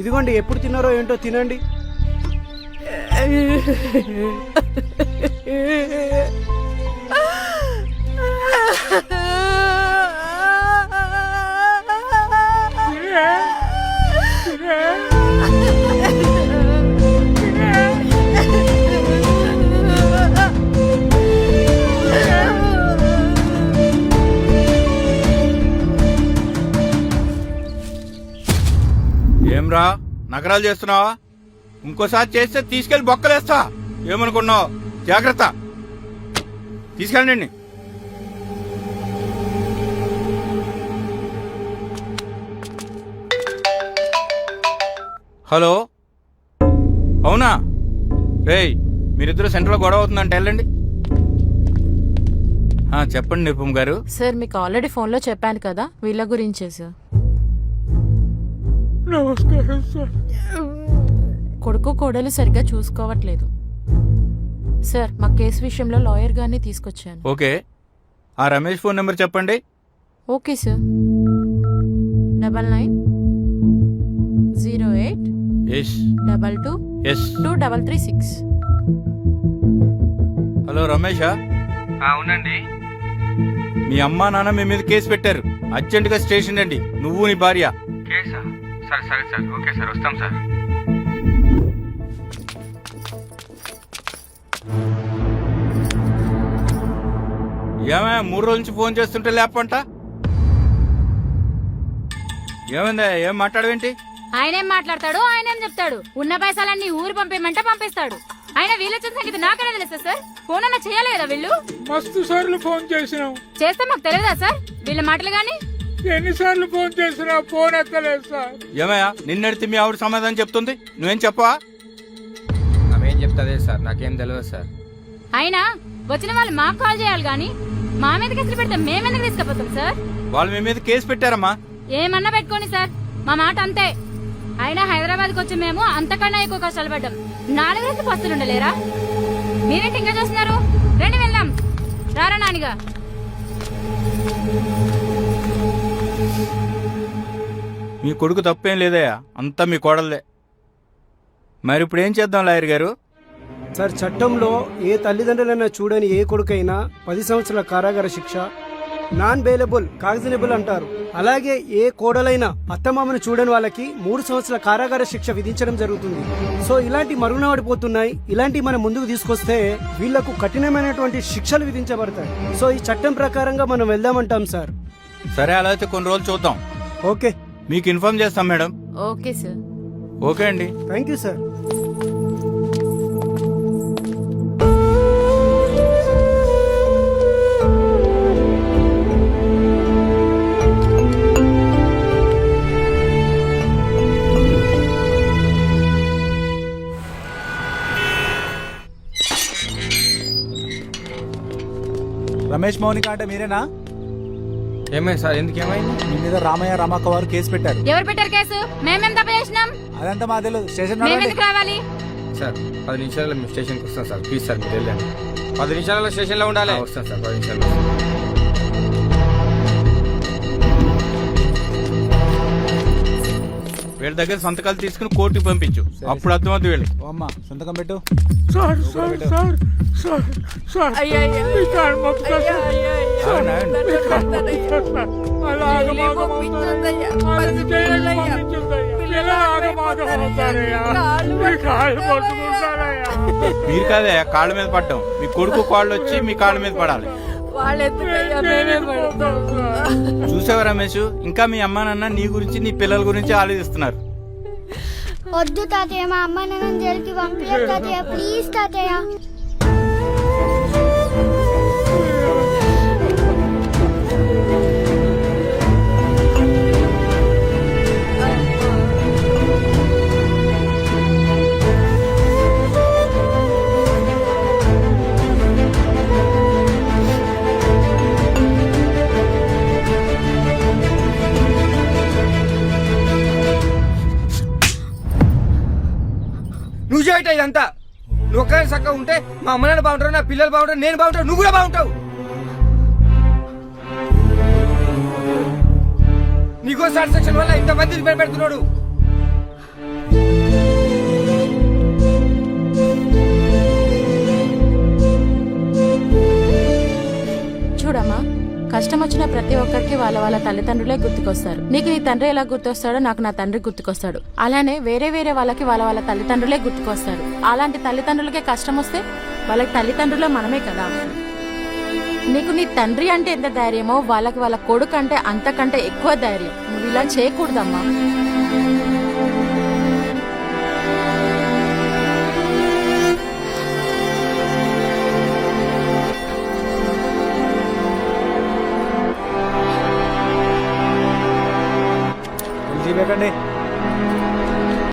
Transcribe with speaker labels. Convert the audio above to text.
Speaker 1: ఇదిగోండి, ఎప్పుడు తిన్నారో ఏంటో తినండి.
Speaker 2: ఏమ్రా నగరాలు చేస్తున్నావా? ఇంకోసారి చేస్తే తీసుకెళ్లి బొక్కలేస్తా. ఏమనుకున్నావు? జాగ్రత్త, తీసుకెళ్ళండి. హలో, అవునా? రేయ్, మీరిద్దరు సెంటర్లో గొడవ అవుతుందంటే వెళ్ళండి. చెప్పండి నిపుమ్ గారు.
Speaker 3: సార్, మీకు ఆల్రెడీ ఫోన్లో చెప్పాను కదా వీళ్ళ గురించే సార్.
Speaker 4: నమస్కారం సార్.
Speaker 3: కొడుకు కోడలు సరిగ్గా చూసుకోవట్లేదు సార్. మా కేసు విషయంలో లాయర్ గారిని తీసుకొచ్చాను.
Speaker 2: ఓకే, ఆ రమేష్ ఫోన్ నెంబర్ చెప్పండి.
Speaker 3: Okay sir. 9908
Speaker 2: ఎస్
Speaker 3: 22
Speaker 2: ఎస్
Speaker 3: 2336.
Speaker 2: హలో రమేషా?
Speaker 4: అవునండి.
Speaker 2: మీ అమ్మా నాన్న మీ మీద కేసు పెట్టారు. అర్జెంట్ గా స్టేషన్ రండి, నువ్వు నీ భార్య.
Speaker 4: కేసా? సరే సరే సార్, ఓకే సార్, వస్తాం సార్.
Speaker 2: ఏమే 3 రోజుల నుంచి ఫోన్ చేస్తుంటే లేపంట? ఏమైందా? ఏం మాట్లాడవేంటి?
Speaker 5: ఆయనేం మాట్లాడతాడు, ఆయనేం చెప్తాడు. ఉన్న పైసలన్నీ ఊరు పంపేయమంటే పంపిస్తాడు. ఆయన వీళ్ళొచ్చిన సంగతి నాకనే తెలుసా సార్? ఫోన్ అన్నా చేయాలి కదా వీళ్ళు.
Speaker 4: మస్తు సార్లు ఫోన్ చేసినాం.
Speaker 5: చేస్తే మాకు తెలియదా సార్ వీళ్ళ మాటలు గాని?
Speaker 4: ఎన్నిసార్లు ఫోన్ చేసినా ఫోన్ ఎత్తలేదు సార్.
Speaker 2: ఏమయ్యా, నిన్నడితే మీ ఆవిడ సమాధానం చెప్తుంది, నువ్వేం చెప్పవా?
Speaker 6: ఆమెం చెప్తాదే సార్, నాకేం తెలియదు సార్.
Speaker 5: అయినా వచ్చిన వాళ్ళు మాకు కాల్ చేయాలి గాని మా మీద కేసులు పెడితే మేమెందుకు తీసుకుపోతాం సార్?
Speaker 2: వాళ్ళు మీ మీద కేసు పెట్టారమ్మా.
Speaker 5: ఏమన్నా పెట్టుకోండి సార్, మా మాట అంతే. అయినా హైదరాబాద్కి వచ్చి మేము అంతకన్నా ఎక్కువ కష్టాలు పడ్డాం. 4 రోజులు పస్తులు ఉండలేరా? మీరేంటి ఇంకా చూస్తున్నారు? రండి వెళ్దాం. రారా నానిగా.
Speaker 2: మీ కొడుకు తప్పేం లేదయ్యా, అంతా మీ కోడలే. మరి ఇప్పుడు ఏం చేద్దాం లాయర్ గారు?
Speaker 1: సార్, చట్టంలో ఏ తల్లిదండ్రులైనా చూడని ఏ కొడుకైనా 10 సంవత్సరాల కారాగార శిక్ష, నాన్ బెయిలబుల్ కాగ్జినబుల్ అంటారు. అలాగే ఏ కోడలైనా అత్తమామను చూడని వాళ్ళకి 3 సంవత్సరాల కారాగార శిక్ష విధించడం జరుగుతుంది. సో ఇలాంటి మరుగున పడిపోతున్నాయి. ఇలాంటి మనం ముందుకు తీసుకొస్తే వీళ్లకు కఠినమైనటువంటి శిక్షలు విధించబడతాయి. సో ఈ చట్టం ప్రకారంగా మనం వెళ్దామంటాం సార్.
Speaker 2: సరే, అలా అయితే కొన్ని రోజులు చూద్దాం.
Speaker 1: ఓకే,
Speaker 2: మీకు ఇన్ఫార్మ్ చేస్తాం మేడం.
Speaker 3: Okay sir.
Speaker 2: ఓకే అండి.
Speaker 1: Thank you sir.
Speaker 7: Ramesh Mounika అంటే మీరేనా?
Speaker 6: ఏమైంది సార్? ఎందుకు ఏమైంది?
Speaker 7: మీ మీద రామయ్య రమాక్క వారు కేసు పెట్టారు.
Speaker 5: ఎవరు పెట్టారు కేసు? మేమేం తప్ప చేసినాం?
Speaker 7: అదంతా మా తెలియదు. స్టేషన్
Speaker 5: మేమెందుకు రావాలి
Speaker 6: సార్? 10 నిమిషాలలో మేము స్టేషన్కి వస్తాం సార్. ప్లీజ్ సార్, మీరు వెళ్ళండి. 10 నిమిషాలలో స్టేషన్లో ఉండాలి. వస్తాం సార్, 10 నిమిషాలు.
Speaker 2: వీళ్ళ దగ్గర సంతకాలు తీసుకుని కోర్టుకి పంపించు, అప్పుడు అర్థమవుతుంది వీళ్ళు.
Speaker 7: ఓ అమ్మ, సంతకం పెట్టు.
Speaker 4: Sir sir sir sir sir, మీ కాళ్ళు మొక్కుతా సార్.
Speaker 2: అవునా?
Speaker 4: అలా ఆగమాగం అవుతారయ్యా. అది చేయలేక పంపించొద్దయ్యా. ఎలా ఆగమాగం అవుతారయ్యా? మీ కాళ్ళు పట్టుకుంటారయ్యా.
Speaker 2: మీరు కాదే కాళ్ళ మీద పడ్డాం, మీ కొడుకు కాళ్ళు వచ్చి మీ కాళ్ళ మీద పడాలి. చూసావా రమేష్, ఇంకా మీ అమ్మా నాన్న నీ గురించి నీ పిల్లల గురించి ఆలోచిస్తున్నారు.
Speaker 8: వద్దు తాతయ్య, మా అమ్మ నాన్న జైలుకి పంపించదు తాతయ్య, ప్లీజ్ తాతయ్య.
Speaker 6: నువ్వు చేయట ఇదంతా. నువ్వు ఒక్కడే చక్కగా ఉంటే మా అమ్మ నాన్న బాగుంటారు, నా పిల్లలు బాగుంటారు, నేను బాగుంటాను, నువ్వు కూడా బాగుంటావు. నీకో సాటిస్ఫాక్షన్ వల్ల ఇంతమంది పెడుతున్నాడు.
Speaker 3: కష్టం వచ్చిన ప్రతి ఒక్కరికి వాళ్ళ వాళ్ళ తల్లిదండ్రులే గుర్తుకొస్తారు. నీకు నీ తండ్రి ఎలా గుర్తొస్తాడో నాకు నా తండ్రి గుర్తుకొస్తాడు. అలానే వేరే వేరే వాళ్ళకి వాళ్ళ వాళ్ళ తల్లిదండ్రులే గుర్తుకొస్తారు. అలాంటి తల్లిదండ్రులకే కష్టం వస్తే వాళ్ళకి తల్లిదండ్రులే మనమే కదా. నీకు నీ తండ్రి అంటే ఎంత ధైర్యమో వాళ్ళకి వాళ్ళ కొడుకు అంటే అంతకంటే ఎక్కువ ధైర్యం. నువ్వు ఇలా చేయకూడదమ్మా.